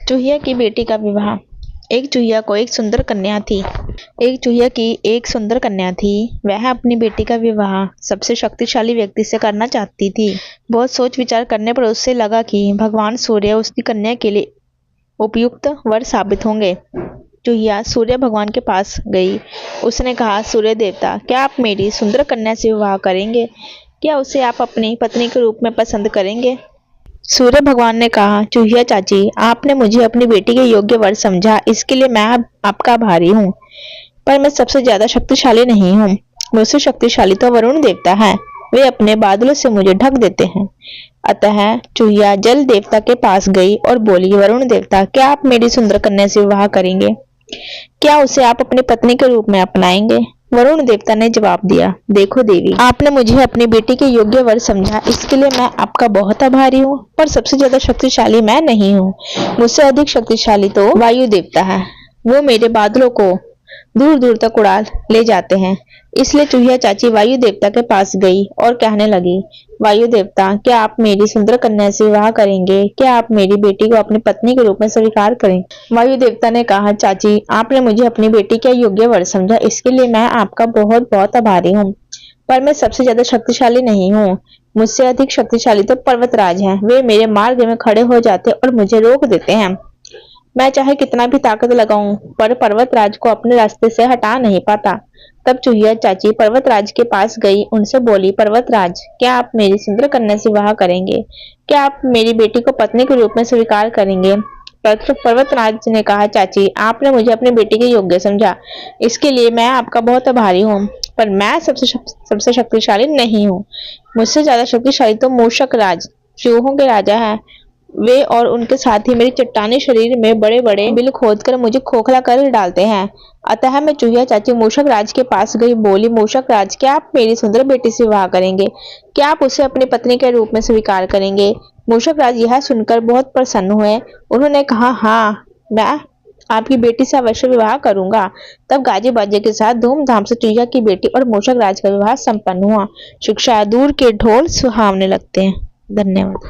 चूहिया की बेटी का विवाह। एक चूहिया को एक सुंदर कन्या थी। एक चूहिया की एक सुंदर कन्या थी। वह अपनी बेटी का विवाह सबसे शक्तिशाली व्यक्ति से करना चाहती थी। बहुत सोच विचार करने पर उससे लगा कि भगवान सूर्य उसकी कन्या के लिए उपयुक्त वर साबित होंगे। चूहिया सूर्य भगवान के पास गई। उसने कहा, सूर्य देवता, क्या आप मेरी सुंदर कन्या से विवाह करेंगे? क्या उसे आप अपनी पत्नी के रूप में पसंद करेंगे? सूर्य भगवान ने कहा, चूहिया चाची, आपने मुझे अपनी बेटी के योग्य वर समझा, इसके लिए मैं आपका आभारी हूँ। पर मैं सबसे ज्यादा शक्तिशाली नहीं हूँ। मुझसे शक्तिशाली तो वरुण देवता है। वे अपने बादलों से मुझे ढक देते हैं। अतः चूहिया जल देवता के पास गई और बोली, वरुण देवता, क्या आप मेरी सुंदर कन्या से विवाह करेंगे? क्या उसे आप अपनी पत्नी के रूप में अपनाएंगे? वरुण देवता ने जवाब दिया, देखो देवी, आपने मुझे अपनी बेटी के योग्य वर समझा, इसके लिए मैं आपका बहुत आभारी हूँ। पर सबसे ज्यादा शक्तिशाली मैं नहीं हूँ। मुझसे अधिक शक्तिशाली तो वायु देवता है। वो मेरे बादलों को दूर दूर तक उड़ा ले जाते हैं। इसलिए चूहिया चाची वायु देवता के पास गई और कहने लगी, वायु देवता, क्या आप मेरी सुंदर कन्या से विवाह करेंगे? क्या आप मेरी बेटी को अपनी पत्नी के रूप में स्वीकार करें? वायु देवता ने कहा, चाची, आपने मुझे अपनी बेटी का योग्य वर समझा, इसके लिए मैं आपका बहुत बहुत आभारी हूँ। पर मैं सबसे ज्यादा शक्तिशाली नहीं हूँ। मुझसे अधिक शक्तिशाली तो पर्वतराज हैं। वे मेरे मार्ग में खड़े हो जाते और मुझे रोक देते हैं। मैं चाहे कितना भी ताकत लगाऊं, पर पर्वतराज को अपने रास्ते से हटा नहीं पाता। तब चूहिया चाची पर्वतराज के पास गई, उनसे बोली, पर्वतराज, क्या आप मेरी सुंदर कन्या से विवाह करेंगे? क्या आप मेरी बेटी को पत्नी के रूप में स्वीकार करेंगे? पर्वतराज ने कहा, चाची, आपने मुझे अपनी बेटी के योग्य समझा, इसके लिए मैं आपका बहुत आभारी हूँ। पर मैं सबसे शक्तिशाली नहीं हूँ। मुझसे ज्यादा शक्तिशाली तो मूषक राज, चूहों के राजा है। वे और उनके साथी मेरी चट्टानी शरीर में बड़े बड़े बिल खोदकर मुझे खोखला कर डालते हैं। अतः मैं चूहिया चाची मूषक राज के पास गई, बोली, मूषक राज, क्या आप मेरी सुंदर बेटी से विवाह करेंगे? क्या आप उसे अपनी पत्नी के रूप में स्वीकार करेंगे? मूषक राज यह सुनकर बहुत प्रसन्न हुए। उन्होंने कहा, हाँ, मैं आपकी बेटी से अवश्य विवाह करूंगा। तब गाजे बाजे के साथ धूमधाम से चूहिया की बेटी और मूषक राज का विवाह संपन्न हुआ। शिक्षा दूर के ढोल सुहावने लगते हैं। धन्यवाद।